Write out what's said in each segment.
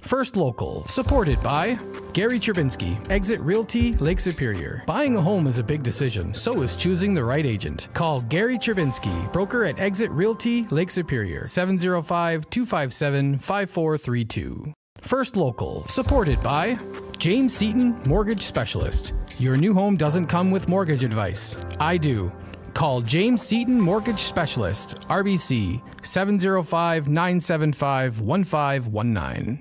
First Local, supported by Gary Chervinsky, Exit Realty, Lake Superior. Buying a home is a big decision, so is choosing the right agent. Call Gary Chervinsky, broker at Exit Realty, Lake Superior, 705-257-5432. First Local, supported by James Seaton, Mortgage Specialist. Your new home doesn't come with mortgage advice. I do. Call James Seaton Mortgage Specialist, RBC, 705-975-1519.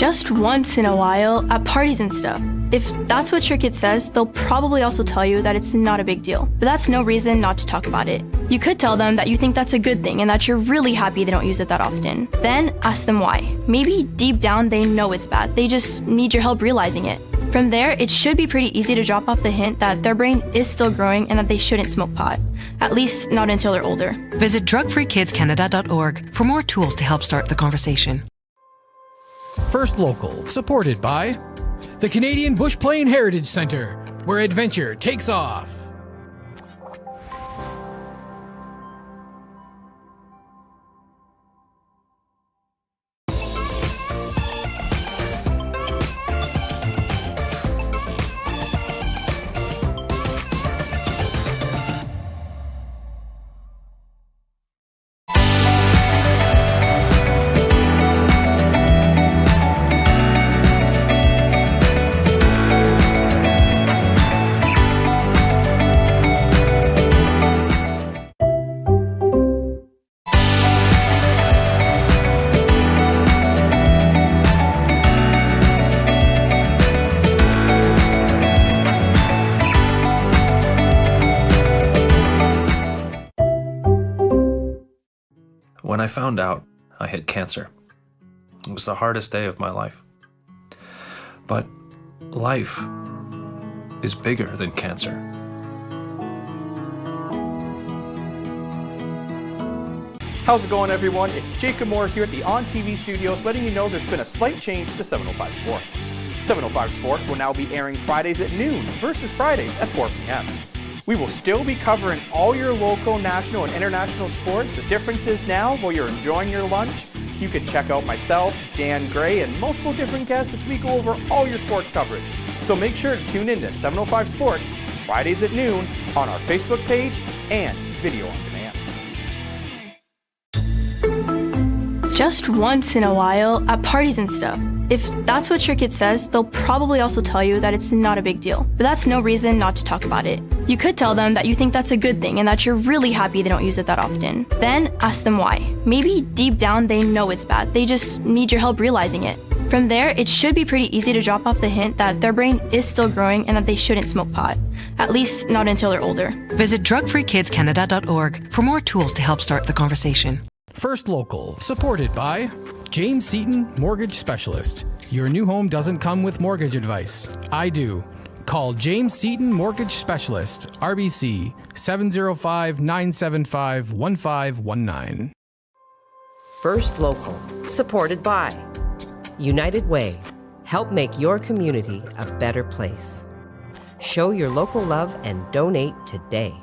Just once in a while, at parties and stuff. If that's what your kid says, they'll probably also tell you that it's not a big deal. But that's no reason not to talk about it. You could tell them that you think that's a good thing and that you're really happy they don't use it that often. Then ask them why. Maybe deep down they know it's bad. They just need your help realizing it. From there, it should be pretty easy to drop off the hint that their brain is still growing and that they shouldn't smoke pot. At least not until they're older. Visit drugfreekidscanada.org for more tools to help start the conversation. First Local, supported by the Canadian Bush Plain Heritage Centre, where adventure takes off. When I found out I had cancer, it was the hardest day of my life. But life is bigger than cancer. How's it going, everyone? It's Jacob Moore here at the On TV studios, letting you know there's been a slight change to 705 Sports. 705 Sports will now be airing Fridays at noon versus Fridays at 4 p.m. We will still be covering all your local, national, and international sports. The difference is now, while you're enjoying your lunch, you can check out myself, Dan Gray, and multiple different guests as we go over all your sports coverage. So make sure to tune in to 705 Sports Fridays at noon on our Facebook page and video on demand. Just once in a while, at parties and stuff. If that's what your kid says, they'll probably also tell you that it's not a big deal. But that's no reason not to talk about it. You could tell them that you think that's a good thing and that you're really happy they don't use it that often. Then ask them why. Maybe deep down they know it's bad. They just need your help realizing it. From there, it should be pretty easy to drop off the hint that their brain is still growing and that they shouldn't smoke pot. At least not until they're older. Visit drugfreekidscanada.org for more tools to help start the conversation. First Local, supported by James Seaton Mortgage Specialist. Your new home doesn't come with mortgage advice. I do. Call James Seaton Mortgage Specialist, RBC, 705-975-1519. First Local, supported by United Way. Help make your community a better place. Show your local love and donate today.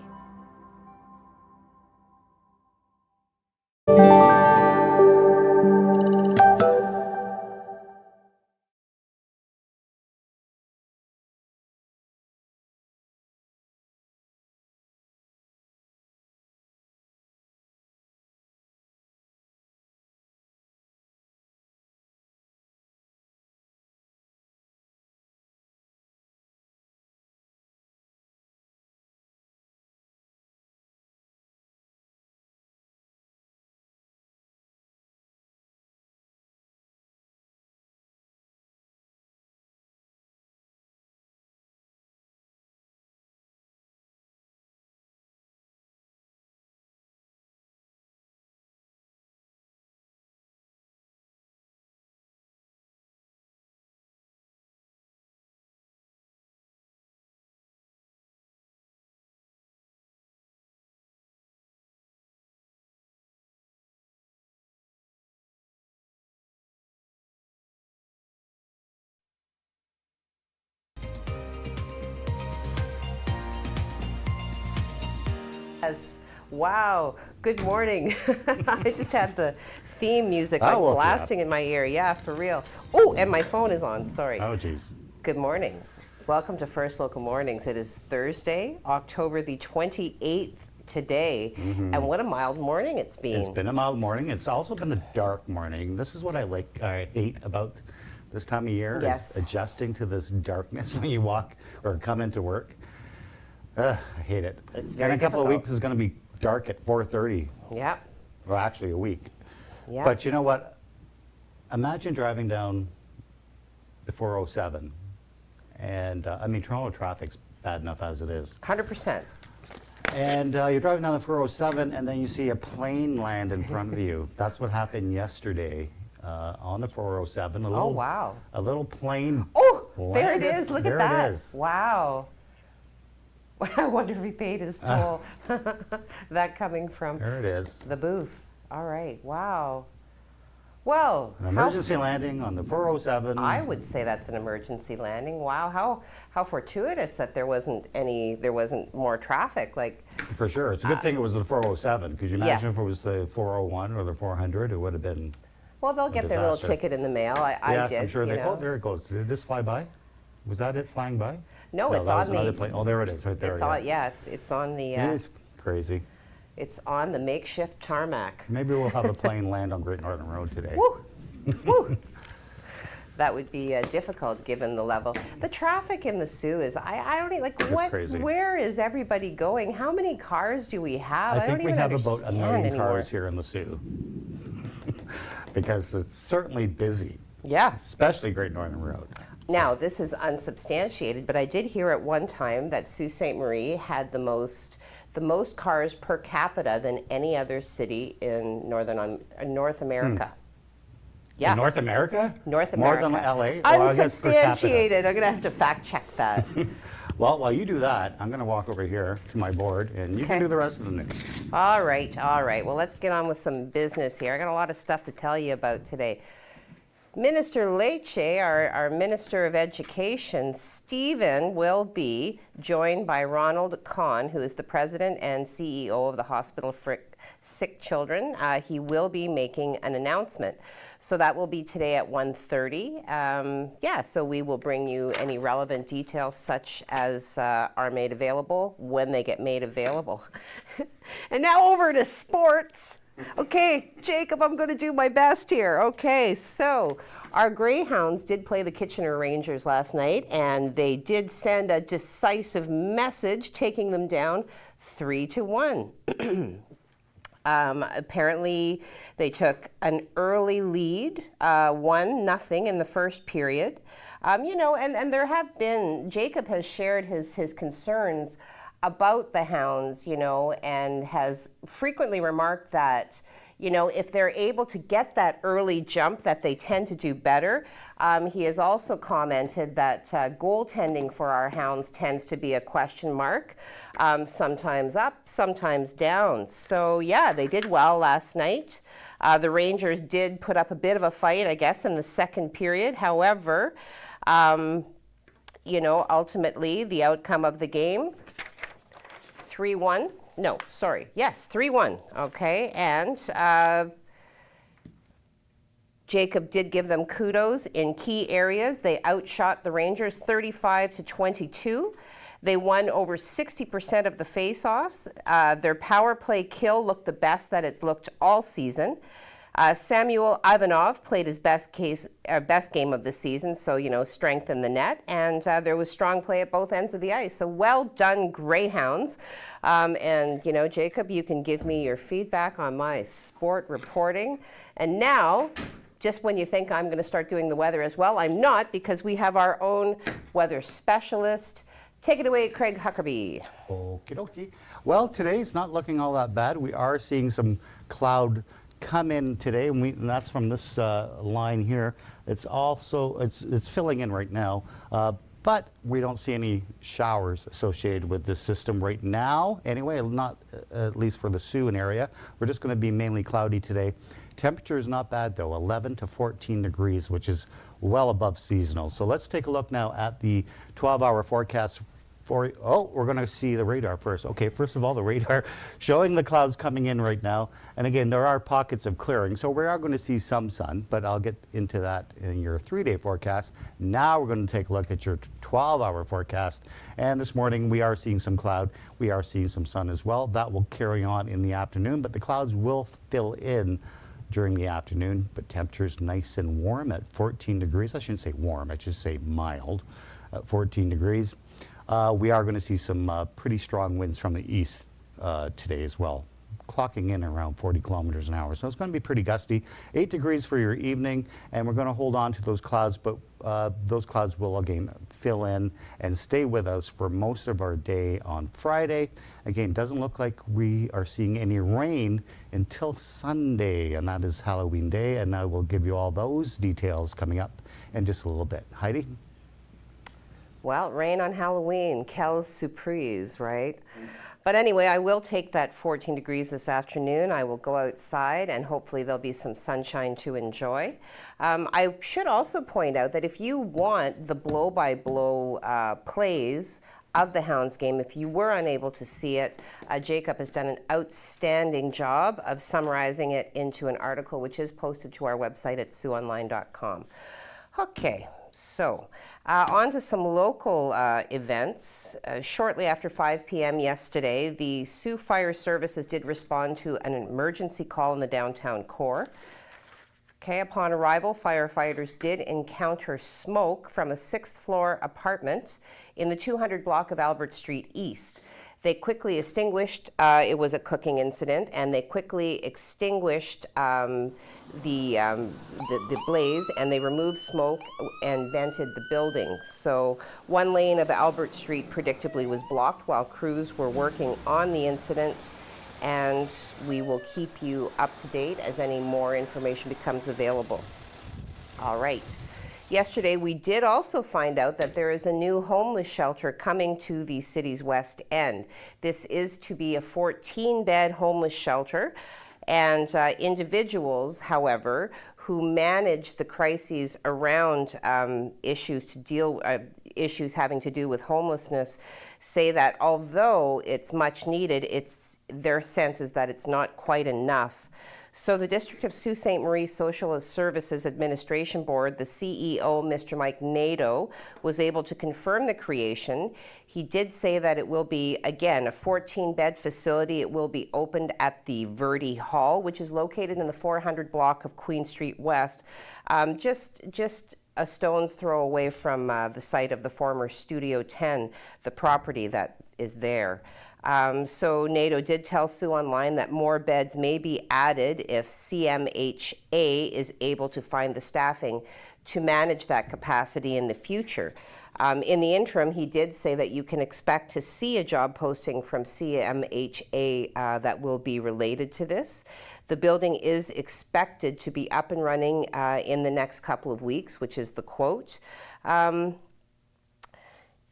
Yes. Wow. Good morning. I just had the theme music I woke you blasting up. in my ear. Yeah, for real. Oh, and my phone is on. Sorry. Oh, geez. Good morning. Welcome to First Local Mornings. It is Thursday, October the 28th today. And what a mild morning it's been. It's been a mild morning. It's also been a dark morning. This is what I hate about this time of year, Yes. is adjusting to this darkness when you walk or come into work. I hate it. It's In very a couple of difficult. weeks, it's going to be dark at 4:30. Yeah. Well, actually, a week. Yeah. But you know what? Imagine driving down the 407. And, Toronto traffic's bad enough as it is. 100%. And you're driving down the 407, and then you see a plane land in front of you. That's what happened yesterday on the 407. Oh, wow. A little plane. Oh, there it landed. is. Look There at that. it is. Wow. I wonder if he paid his toll. That coming from There it is. the booth. All right. Wow. Well, An emergency landing on the 407. I would say that's an emergency landing. Wow, how fortuitous that there wasn't more traffic. Like, For sure. It's a good thing it was the 407. Could you Yeah. imagine if it was the 401 or the 400? It would have been. well, they'll get their little disaster. ticket in the mail. I Yes, did. I'm sure you they. know. Oh, there it goes. Did this fly by? Was that it flying by? No, it's that on was another the. plane. Oh, there it is, right there. It's on. Yeah, it's on the. It is crazy. It's on the makeshift tarmac. Maybe we'll have a plane land on Great Northern Road today. Woo! Woo! That would be difficult given the level. The traffic in the Soo is, I don't even, like, It's what, crazy. where is everybody going? How many cars do we have? I don't think we even have about understand 1 million anymore. cars here in the Soo. Because it's certainly busy, Yeah. especially Great Northern Road. Now, this is unsubstantiated, but I did hear at one time that Sault Ste. Marie had the most cars per capita than any other city in North America. Yeah. In North America? North America. More than LA? Well, I guess per capita. Unsubstantiated. I'm going to have to fact check that. Well, while you do that, I'm going to walk over here to my board, and you Okay. can do the rest of the news. All right, all right. Well, let's get on with some business here. I got a lot of stuff to tell you about today. Minister Lecce, our Minister of Education, Stephen, will be joined by Ronald Kahn, who is the President and CEO of the Hospital for Sick Children. He will be making an announcement. So that will be today at 1:30. So we will bring you any relevant details such as are made available when they get made available. And now over to sports. Okay, Jacob, I'm going to do my best here. Okay, so our Greyhounds did play the Kitchener Rangers last night, and they did send a decisive message, taking them down 3-1. Apparently, they took an early lead, 1-0 in the first period. And there have been, Jacob has shared his concerns about the Hounds, and has frequently remarked that, if they're able to get that early jump, that they tend to do better. He has also commented that goaltending for our Hounds tends to be a question mark, sometimes up, sometimes down. So, yeah, they did well last night. The Rangers did put up a bit of a fight, I guess, in the second period. However, ultimately, the outcome of the game, 3-1. No, sorry. Yes, 3-1. Okay. And Jacob did give them kudos in key areas. They outshot the Rangers 35-22. They won over 60% of the face-offs. Their power play kill looked the best that it's looked all season. Samuel Ivanov played his best game of the season, so, strength in the net. And there was strong play at both ends of the ice. So well done, Greyhounds. Jacob, you can give me your feedback on my sport reporting. And now, just when you think I'm going to start doing the weather as well, I'm not, because we have our own weather specialist. Take it away, Craig Huckerby. Okie dokie. Well, today's not looking all that bad. We are seeing some cloud come in today, and that's from this line here. It's also it's filling in right now, but we don't see any showers associated with this system right now. Anyway, not at least for the Siouan area. We're just going to be mainly cloudy today. Temperature is not bad though, 11 to 14 degrees, which is well above seasonal. So let's take a look now at the 12-hour forecast we're going to see the radar first. Okay, first of all, the radar showing the clouds coming in right now. And again, there are pockets of clearing, so we are going to see some sun, but I'll get into that in your 3-day forecast. Now we're going to take a look at your 12-hour forecast. And this morning we are seeing some cloud. We are seeing some sun as well. That will carry on in the afternoon, but the clouds will fill in during the afternoon. But temperatures nice and warm at 14 degrees. I shouldn't say warm, I should say mild at 14 degrees. We are going to see some pretty strong winds from the east today as well, clocking in around 40 kilometers an hour. So it's going to be pretty gusty. 8 degrees for your evening, and we're going to hold on to those clouds, but those clouds will again fill in and stay with us for most of our day on Friday. Again, doesn't look like we are seeing any rain until Sunday, and that is Halloween Day, and I will give you all those details coming up in just a little bit. Heidi? Well, rain on Halloween, quelle surprise, right? But anyway, I will take that 14 degrees this afternoon. I will go outside and hopefully there'll be some sunshine to enjoy. I should also point out that if you want the blow-by-blow plays of the Hounds game, if you were unable to see it, Jacob has done an outstanding job of summarizing it into an article which is posted to our website at SiouxOnline.com. Okay. So, on to some local events. Shortly after 5 p.m. yesterday, the Sioux Fire Services did respond to an emergency call in the downtown core. Okay, upon arrival, firefighters did encounter smoke from a 6th-floor apartment in the 200 block of Albert Street East. They quickly extinguished, it was a cooking incident, and they quickly extinguished the blaze, and they removed smoke and vented the building. So one lane of Albert Street predictably was blocked while crews were working on the incident, and we will keep you up to date as any more information becomes available. All right. Yesterday, we did also find out that there is a new homeless shelter coming to the city's west end. This is to be a 14-bed homeless shelter, and individuals, however, who manage the crises around issues having to do with homelessness say that although it's much needed, their sense is that it's not quite enough. So the District of Sault Ste. Marie Social Services Administration Board, the CEO, Mr. Mike Nadeau, was able to confirm the creation. He did say that it will be, again, a 14-bed facility. It will be opened at the Verde Hall, which is located in the 400 block of Queen Street West, just a stone's throw away from the site of the former Studio 10, the property that is there. So NATO did tell Sioux Online that more beds may be added if CMHA is able to find the staffing to manage that capacity in the future. In the interim, he did say that you can expect to see a job posting from CMHA that will be related to this. The building is expected to be up and running in the next couple of weeks, which is the quote.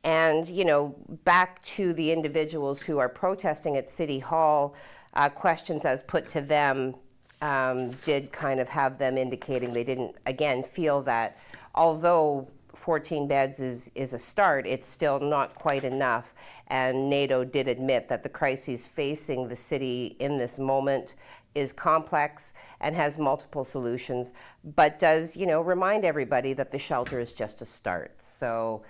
And, you know, back to the individuals who are protesting at City Hall, questions as put to them did kind of have them indicating they didn't, again, feel that although 14 beds is a start, it's still not quite enough. And NATO did admit that the crises facing the city in this moment is complex and has multiple solutions, but does, you know, remind everybody that the shelter is just a start. So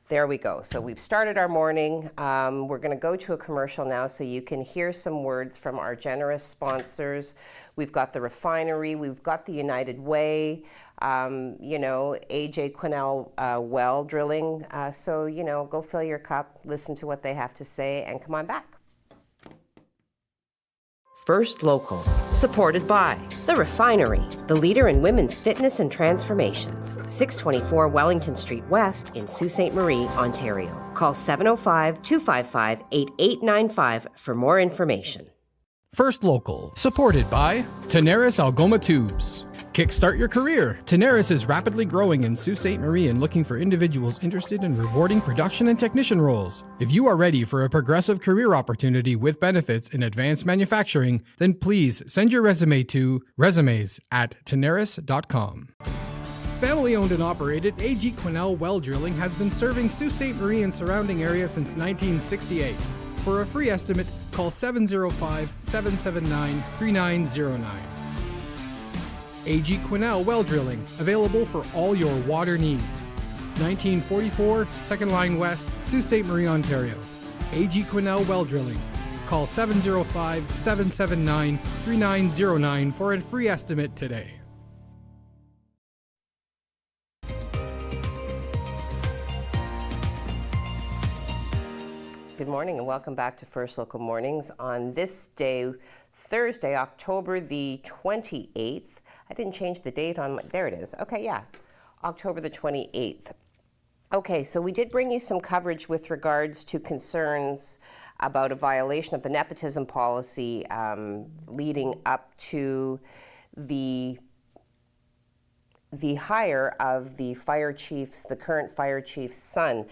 there we go. So we've started our morning. We're going to go to a commercial now so you can hear some words from our generous sponsors. We've got the refinery. We've got the United Way, you know, AJ Quinnell well drilling. So, you know, go fill your cup, listen to what they have to say, and come on back. First Local, supported by The Refinery, the leader in women's fitness and transformations. 624 Wellington Street West in Sault Ste. Marie, Ontario. Call 705-255-8895 for more information. First Local, supported by Tenaris Algoma Tubes. Kickstart your career. Tenaris is rapidly growing in Sault Ste. Marie and looking for individuals interested in rewarding production and technician roles. If you are ready for a progressive career opportunity with benefits in advanced manufacturing, then please send your resume to resumes@tenaris.com. Family owned and operated, A.G. Quinnell Well Drilling has been serving Sault Ste. Marie and surrounding area since 1968. For a free estimate, call 705-779-3909. A.G. Quinnell Well Drilling, available for all your water needs. 1944, 2nd Line West, Sault Ste. Marie, Ontario. A.G. Quinnell Well Drilling. Call 705-779-3909 for a free estimate today. Good morning and welcome back to First Local Mornings on this day, Thursday, October the 28th. I didn't change the date on there it is. Okay, yeah, October the 28th. Okay, so we did bring you some coverage with regards to concerns about a violation of the nepotism policy leading up to the hire of the current fire chief's son.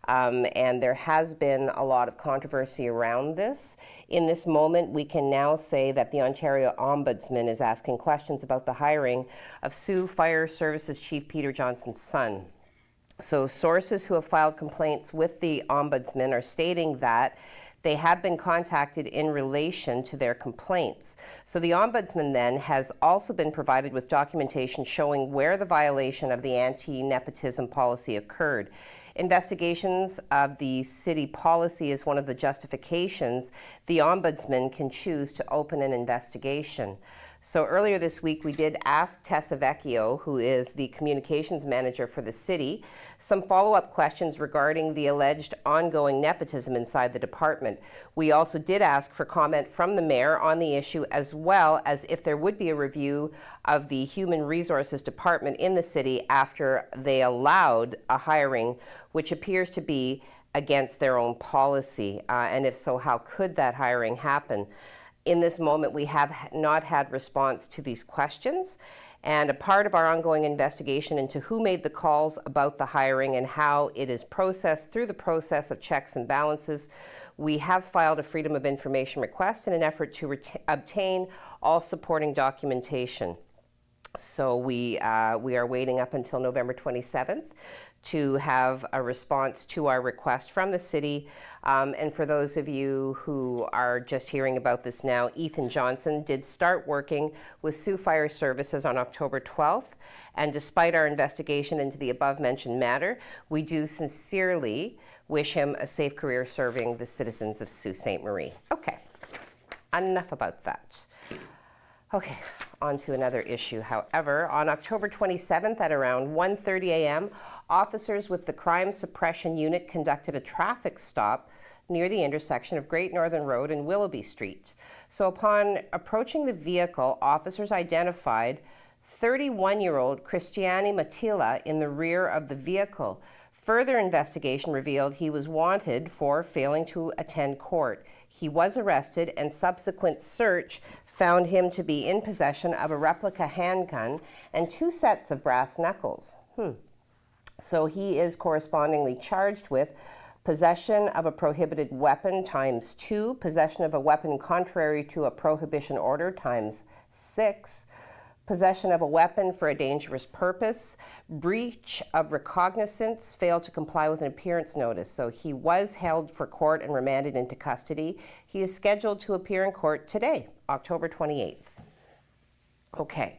And there has been a lot of controversy around this. In this moment, we can now say that the Ontario Ombudsman is asking questions about the hiring of Sault Fire Services Chief Peter Johnson's son. So sources who have filed complaints with the Ombudsman are stating that they have been contacted in relation to their complaints. So the Ombudsman then has also been provided with documentation showing where the violation of the anti-nepotism policy occurred. Investigations of the city policy is one of the justifications the Ombudsman can choose to open an investigation. So earlier this week, we did ask Tessa Vecchio, who is the communications manager for the city, some follow-up questions regarding the alleged ongoing nepotism inside the department. We also did ask for comment from the mayor on the issue, as well as if there would be a review of the human resources department in the city after they allowed a hiring, which appears to be against their own policy. And if so, how could that hiring happen? In this moment, we have not had response to these questions, and a part of our ongoing investigation into who made the calls about the hiring and how it is processed through the process of checks and balances, we have filed a Freedom of Information request in an effort to obtain all supporting documentation. So we are waiting up until November 27th to have a response to our request from the city. And for those of you who are just hearing about this now, Ethan Johnson did start working with Sault Fire Services on October 12th. And despite our investigation into the above-mentioned matter, we do sincerely wish him a safe career serving the citizens of Sault Ste. Marie. Okay, enough about that. Okay, on to another issue. However, on October 27th at around 1:30 a.m., officers with the Crime Suppression Unit conducted a traffic stop near the intersection of Great Northern Road and Willoughby Street. So upon approaching the vehicle, officers identified 31-year-old Cristiani Matila in the rear of the vehicle. Further investigation revealed he was wanted for failing to attend court. He was arrested, and subsequent search found him to be in possession of a replica handgun and 2 sets of brass knuckles. So he is correspondingly charged with possession of a prohibited weapon ×2, possession of a weapon contrary to a prohibition order ×6, possession of a weapon for a dangerous purpose, breach of recognizance, failed to comply with an appearance notice. So he was held for court and remanded into custody. He is scheduled to appear in court today, October 28th. Okay.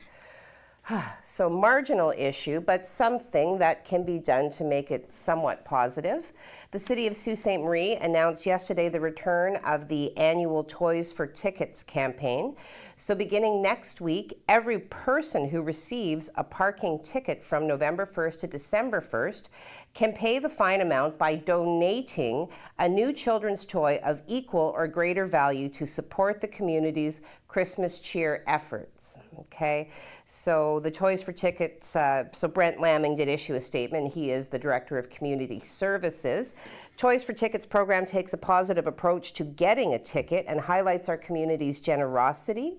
So marginal issue, but something that can be done to make it somewhat positive. The City of Sault Ste. Marie announced yesterday the return of the annual Toys for Tickets campaign. So beginning next week, every person who receives a parking ticket from November 1st to December 1st can pay the fine amount by donating a new children's toy of equal or greater value to support the community's Christmas cheer efforts. Okay, so the Toys for Tickets, so Brent Lamming did issue a statement. He is the Director of Community Services. Toys for Tickets program takes a positive approach to getting a ticket and highlights our community's generosity.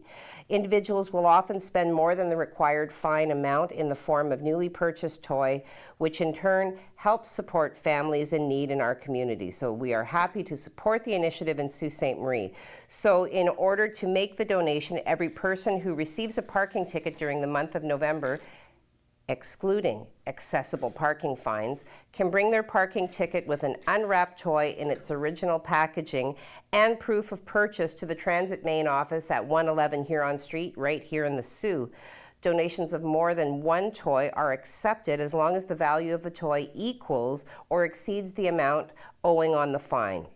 Individuals will often spend more than the required fine amount in the form of newly purchased toy, which in turn helps support families in need in our community. So we are happy to support the initiative in Sault Ste. Marie. So in order to make the donation, every person who receives a parking ticket during the month of November excluding accessible parking fines, can bring their parking ticket with an unwrapped toy in its original packaging and proof of purchase to the Transit Main office at 111 Huron Street, right here in the Sioux. Donations of more than one toy are accepted as long as the value of the toy equals or exceeds the amount owing on the fine.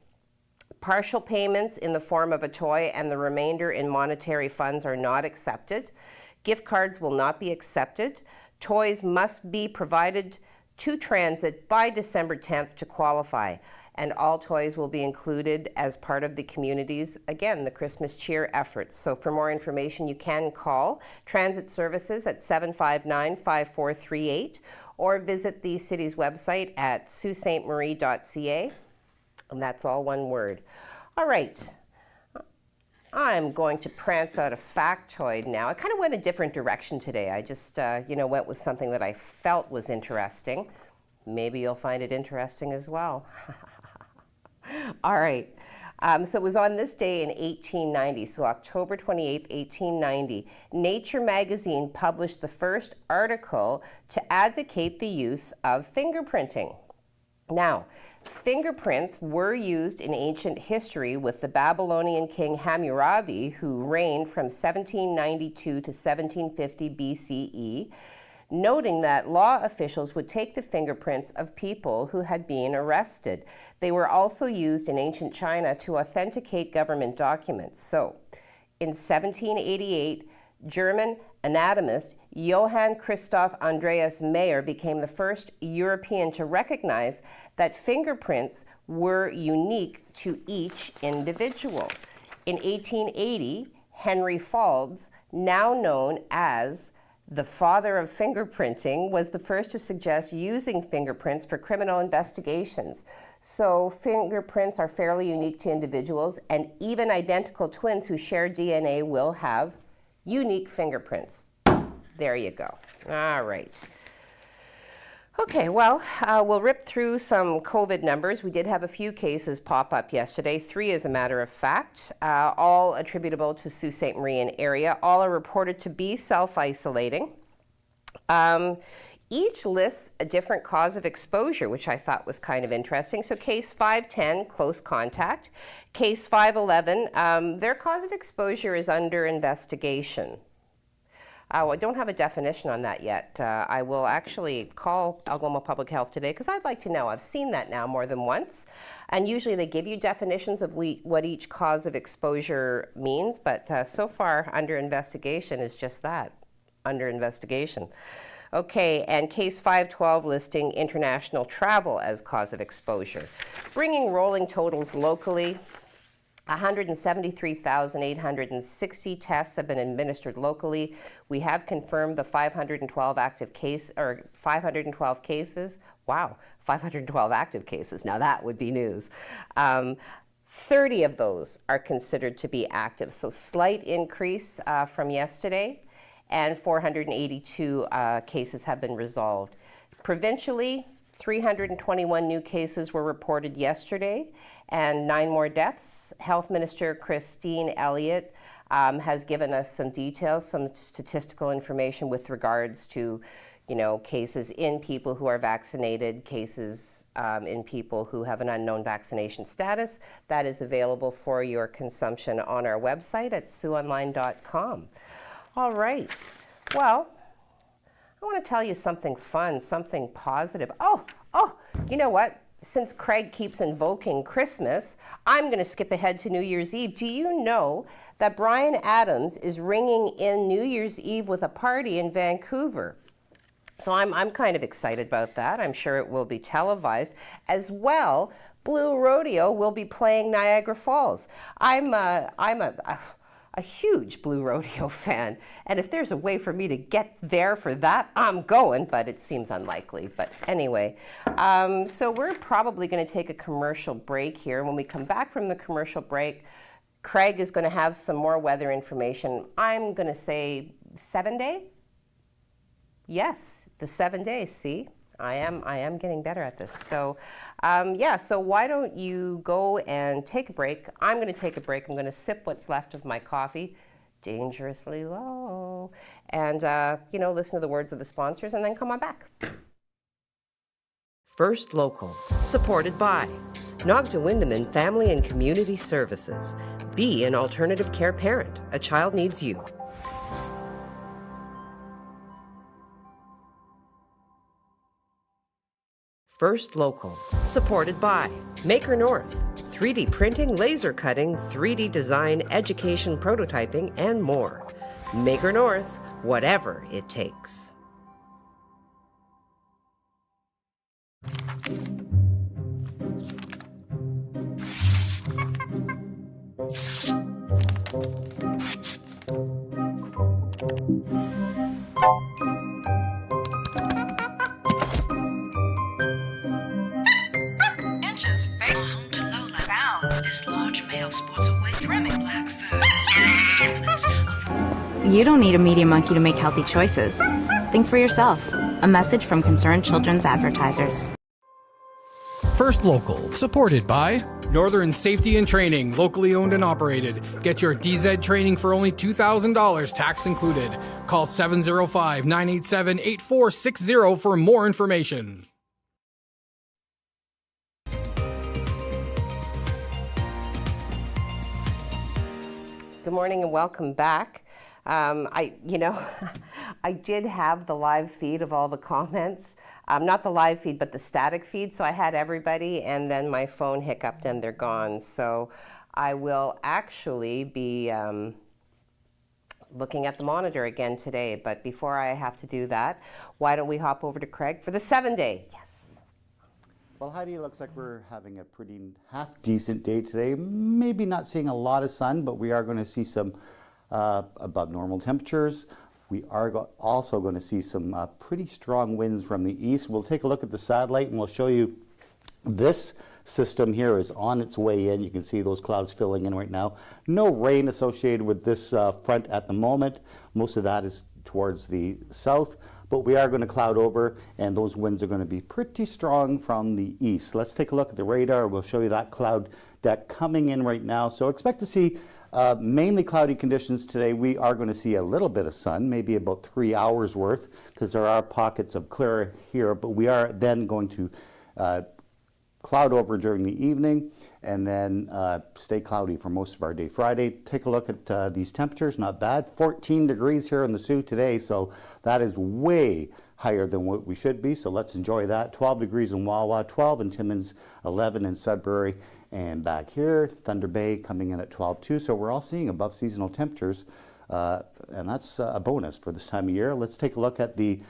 Partial payments in the form of a toy and the remainder in monetary funds are not accepted. Gift cards will not be accepted. Toys must be provided to Transit by December 10th to qualify, and all toys will be included as part of the community's, again, the Christmas cheer efforts. So for more information, you can call Transit Services at 759-5438 or visit the city's website at saultstmarie.ca, and that's all one word. All right. I'm going to prance out a factoid now. I kind of went a different direction today. I just, went with something that I felt was interesting. Maybe you'll find it interesting as well. All right. So it was on this day in 1890, so October 28th, 1890, Nature magazine published the first article to advocate the use of fingerprinting. Now, fingerprints were used in ancient history with the Babylonian king Hammurabi, who reigned from 1792 to 1750 BCE, noting that law officials would take the fingerprints of people who had been arrested. They were also used in ancient China to authenticate government documents. So, in 1788, German anatomist Johann Christoph Andreas Mayer became the first European to recognize that fingerprints were unique to each individual. In 1880, Henry Faulds, now known as the father of fingerprinting, was the first to suggest using fingerprints for criminal investigations. So fingerprints are fairly unique to individuals, and even identical twins who share DNA will have unique fingerprints. There you go. All right. Okay, well, we'll rip through some COVID numbers. We did have a few cases pop up yesterday, 3 as a matter of fact, all attributable to Sault Ste. Marie and area. All are reported to be self-isolating. Each lists a different cause of exposure, which I thought was kind of interesting. So case 510, close contact. Case 511, their cause of exposure is under investigation. I don't have a definition on that yet. I will actually call Algoma Public Health today because I'd like to know. I've seen that now more than once. And usually they give you definitions of what each cause of exposure means, but so far under investigation is just that, under investigation. Okay, and case 512 listing international travel as cause of exposure. Bringing rolling totals locally, 173,860 tests have been administered locally. We have confirmed the 512 cases. Wow, 512 active cases. Now that would be news. 30 of those are considered to be active, so slight increase from yesterday, and 482 cases have been resolved. Provincially, 321 new cases were reported yesterday, and 9 more deaths. Health Minister Christine Elliott has given us some details, some statistical information with regards to, cases in people who are vaccinated, cases in people who have an unknown vaccination status. That is available for your consumption on our website at SiouxOnline.com. All right. Well, I want to tell you something fun, something positive. Oh, you know what? Since Craig keeps invoking Christmas, I'm going to skip ahead to New Year's Eve. Do you know that Bryan Adams is ringing in New Year's Eve with a party in Vancouver? So I'm kind of excited about that. I'm sure it will be televised. As well, Blue Rodeo will be playing Niagara Falls. I'm a huge Blue Rodeo fan, and if there's a way for me to get there for that, I'm going, but it seems unlikely. But anyway, so we're probably going to take a commercial break here. When we come back from the commercial break, Craig is going to have some more weather information. I'm going to say 7-day? Yes, the 7 days, see? I am getting better at this. So, so why don't you go and take a break? I'm going to take a break. I'm going to sip what's left of my coffee, dangerously low. And, listen to the words of the sponsors and then come on back. First Local, supported by Nogda-Windeman Family and Community Services. Be an alternative care parent. A child needs you. First Local, supported by Maker North. 3D printing, laser cutting, 3D design, education, prototyping, and more. Maker North, whatever it takes. Inches home to Lola found this large male sports away trimming black fur. You don't need a media monkey to make healthy choices. Think for yourself. A message from Concerned Children's Advertisers. First Local, supported by Northern Safety and Training, locally owned and operated. Get your DZ training for only $2,000, tax included. Call 705-987-8460 for more information. Good morning and welcome back. I did have the live feed of all the comments. Not the live feed, but the static feed. So I had everybody, and then my phone hiccuped and they're gone. So I will actually be looking at the monitor again today. But before I have to do that, why don't we hop over to Craig for the 7-day? Yes. Well, Heidi, it looks like we're having a pretty half-decent day today. Maybe not seeing a lot of sun, but we are going to see some above normal temperatures. We are also going to see some pretty strong winds from the east. We'll take a look at the satellite and we'll show you this system here is on its way in. You can see those clouds filling in right now. No rain associated with this front at the moment. Most of that is towards the south, but we are going to cloud over and those winds are going to be pretty strong from the east. Let's take a look at the radar. We'll show you that cloud deck coming in right now. So expect to see mainly cloudy conditions today. We are going to see a little bit of sun, maybe about 3 hours worth, because there are pockets of clear here, but we are then going to cloud over during the evening and then stay cloudy for most of our day. Friday, take a look at these temperatures, not bad. 14 degrees here in the Sault today, so that is way higher than what we should be, so let's enjoy that. 12 degrees in Wawa, 12 in Timmins, 11 in Sudbury, and back here, Thunder Bay coming in at 12 too, so we're all seeing above seasonal temperatures, and that's a bonus for this time of year. Let's take a look at the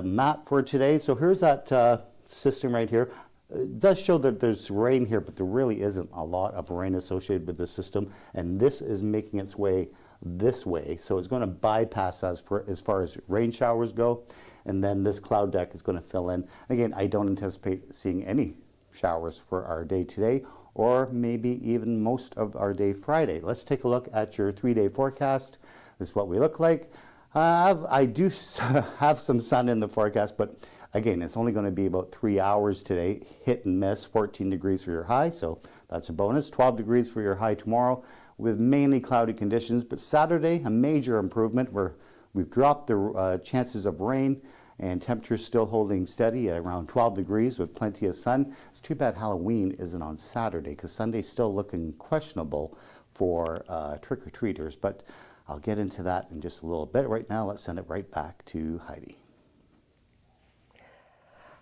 map for today. So here's that system right here. It does show that there's rain here, but there really isn't a lot of rain associated with this system, and this is making its way this way, so it's going to bypass us as far as rain showers go, and then this cloud deck is going to fill in. Again, I don't anticipate seeing any showers for our day today, or maybe even most of our day Friday. Let's take a look at your 3-day forecast. This is what we look like. I do have some sun in the forecast, but again, it's only going to be about 3 hours today, hit and miss. 14 degrees for your high, so that's a bonus. 12 degrees for your high tomorrow with mainly cloudy conditions, but Saturday, a major improvement where we've dropped the chances of rain and temperatures still holding steady at around 12 degrees with plenty of sun. It's too bad Halloween isn't on Saturday because Sunday's still looking questionable for trick-or-treaters, but I'll get into that in just a little bit. Right now, let's send it right back to Heidi.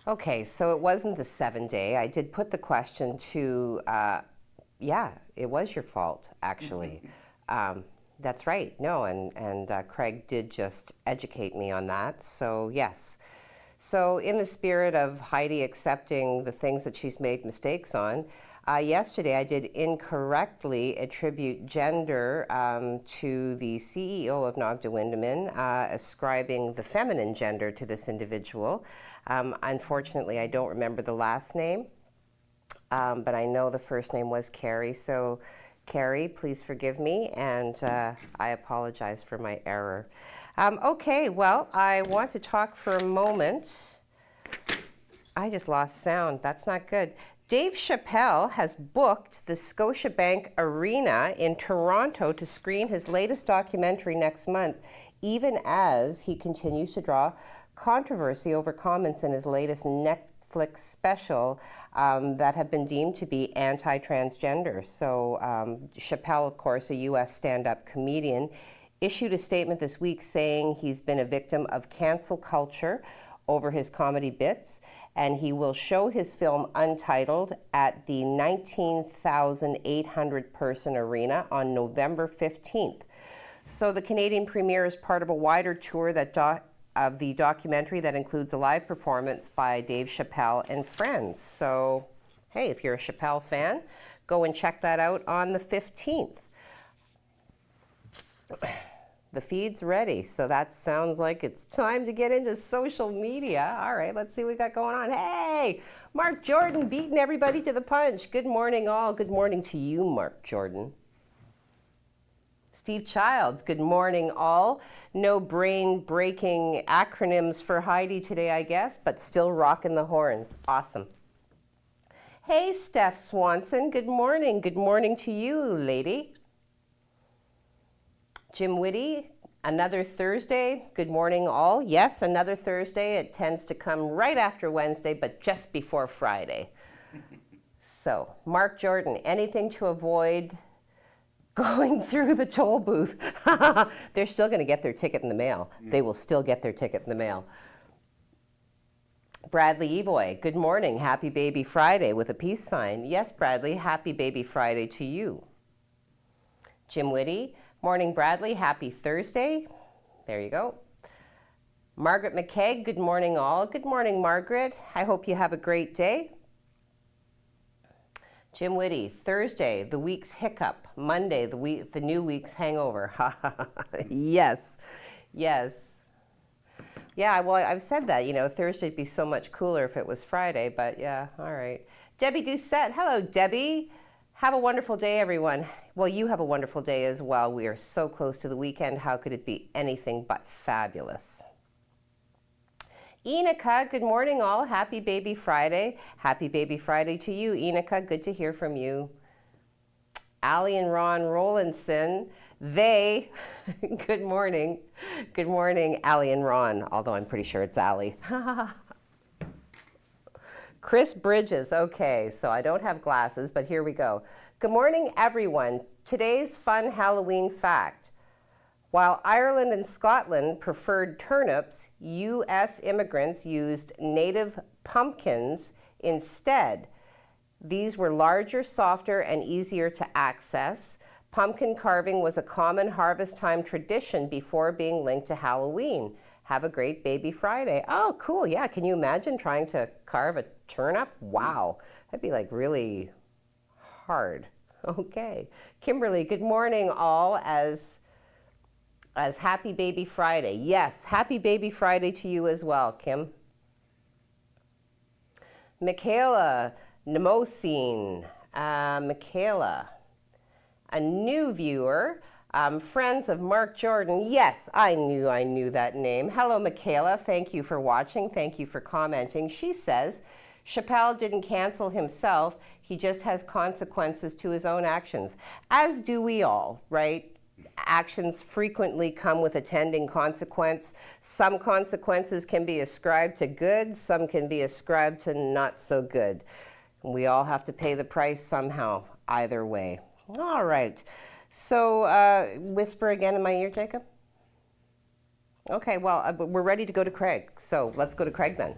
Okay, so it wasn't the 7-day. I did put the question to, yeah, it was your fault, actually. That's right. No, and Craig did just educate me on that. So, yes. So in the spirit of Heidi accepting the things that she's made mistakes on, yesterday I did incorrectly attribute gender to the CEO of Nogda-Windeman, ascribing the feminine gender to this individual. Unfortunately, I don't remember the last name, but I know the first name was Carrie. So, Carrie, please forgive me, and I apologize for my error. Okay, well, I want to talk for a moment I just lost sound. That's not good. Dave Chappelle has booked the Scotiabank Arena in Toronto to screen his latest documentary next month, even as he continues to draw controversy over comments in his latest Netflix special that have been deemed to be anti-transgender. So Chappelle, of course, a U.S. stand-up comedian, issued a statement this week saying he's been a victim of cancel culture over his comedy bits, and he will show his film Untitled at the 19,800 person arena on November 15th. So the Canadian premiere is part of a wider tour of the documentary that includes a live performance by Dave Chappelle and friends. So, hey, if you're a Chappelle fan, go and check that out on the 15th. The feed's ready, so that sounds like it's time to get into social media. All right, let's see what we got going on. Hey, Mark Jordan beating everybody to the punch. Good morning, all. Good morning to you, Mark Jordan. Steve Childs, good morning, all. No brain-breaking acronyms for Heidi today, I guess, but still rocking the horns. Awesome. Hey, Steph Swanson, good morning. Good morning to you, lady. Jim Whitty, another Thursday. Good morning, all. Yes, another Thursday. It tends to come right after Wednesday, but just before Friday. So, Mark Jordan, anything to avoid going through the toll booth? They're still going to get their ticket in the mail. They will still get their ticket in the mail. Bradley Evoy, good morning. Happy Baby Friday with a peace sign. Yes, Bradley, happy Baby Friday to you. Jim Whitty, morning, Bradley. Happy Thursday. There you go. Margaret McKegg, good morning, all. Good morning, Margaret. I hope you have a great day. Jim Whitty, Thursday, the week's hiccup. Monday, the new week's hangover. Yes, yes. Yeah, well, I've said that, Thursday'd be so much cooler if it was Friday, but yeah, all right. Debbie Doucette, hello, Debbie. Have a wonderful day, everyone. Well, you have a wonderful day as well. We are so close to the weekend. How could it be anything but fabulous? Enika, good morning, all. Happy Baby Friday. Happy Baby Friday to you, Enika. Good to hear from you. Allie and Ron Rollinson, good morning. Good morning, Allie and Ron, although I'm pretty sure it's Allie. Chris Bridges, okay, so I don't have glasses, but here we go. Good morning, everyone. Today's fun Halloween fact. While Ireland and Scotland preferred turnips, U.S. immigrants used native pumpkins instead. These were larger, softer, and easier to access. Pumpkin carving was a common harvest time tradition before being linked to Halloween. Have a great Baby Friday. Oh, cool. Yeah, can you imagine trying to carve a turnip? Wow, that'd be like really hard. Okay. Kimberly, good morning, all, as Happy Baby Friday. Yes, Happy Baby Friday to you as well, Kim. Michaela Nemosine. Michaela, a new viewer. Friends of Mark Jordan. Yes, I knew that name. Hello, Michaela. Thank you for watching. Thank you for commenting. She says, Chappelle didn't cancel himself. He just has consequences to his own actions. As do we all, right? Actions frequently come with attending consequence. Some consequences can be ascribed to good, some can be ascribed to not so good. We all have to pay the price somehow, either way. All right. So, whisper again in my ear, Jacob? Okay, well, we're ready to go to Craig. So let's go to Craig then.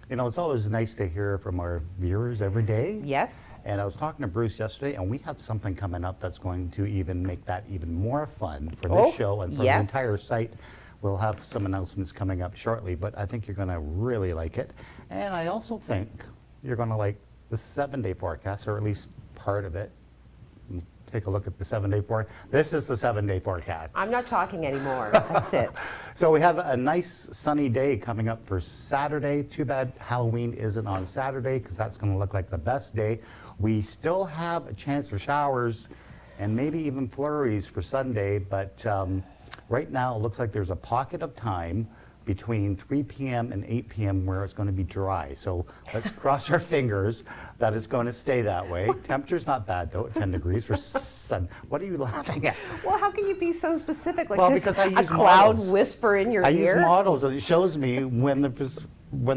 It's always nice to hear from our viewers every day. Yes. And I was talking to Bruce yesterday, and we have something coming up that's going to even make that even more fun for this show and for the entire site. We'll have some announcements coming up shortly, but I think you're going to really like it. And I also think you're going to like the 7-day forecast, or at least part of it. Take a look at the 7-day forecast. This is the 7-day forecast. I'm not talking anymore. That's it. So we have a nice sunny day coming up for Saturday. Too bad Halloween isn't on Saturday, because that's going to look like the best day. We still have a chance of showers and maybe even flurries for Sunday, but right now it looks like there's a pocket of time between 3 p.m. and 8 p.m. where it's going to be dry. So let's cross our fingers that it's going to stay that way. Temperature's not bad though, at 10 degrees for sun. What are you laughing at? Well, how can you be so specific? Like Well, just because I a use cloud models. whisper in your I ear? use models and it shows me when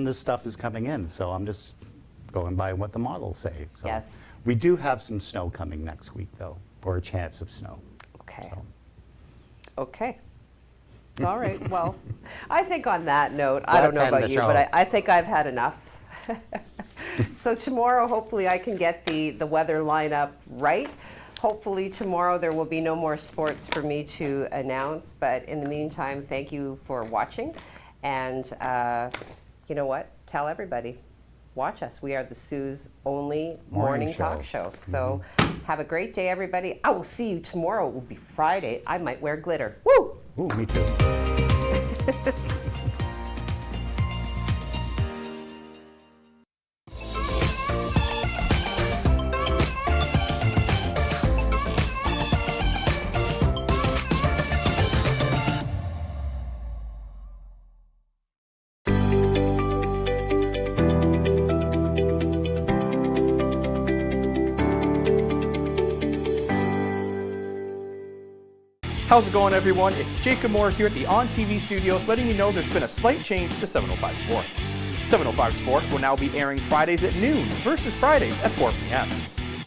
this stuff is coming in. So I'm just going by what the models say. So Yes. we do have some snow coming next week though, or a chance of snow. Okay. So. Okay. All right. Well, I think on that note, I don't Let's know end about the you, show. but I think I've had enough. So tomorrow, hopefully, I can get the weather lineup right. Hopefully tomorrow there will be no more sports for me to announce. But in the meantime, thank you for watching. And you know what? Tell everybody. Watch us. We are the Sioux's only morning talk show. So have a great day, everybody. I will see you tomorrow. It will be Friday. I might wear glitter. Woo! Ooh, me too. How's it going, everyone? It's Jacob Moore here at the On TV studios, letting you know there's been a slight change to 705 Sports. 705 Sports will now be airing Fridays at noon versus Fridays at 4 p.m.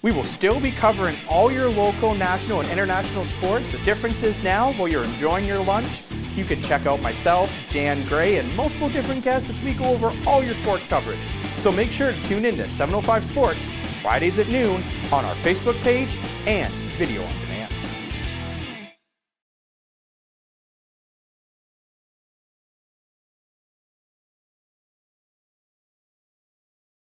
We will still be covering all your local, national, and international sports. The difference is now, while you're enjoying your lunch, you can check out myself, Dan Gray, and multiple different guests as we go over all your sports coverage. So make sure to tune in to 705 Sports Fridays at noon on our Facebook page and video on demand.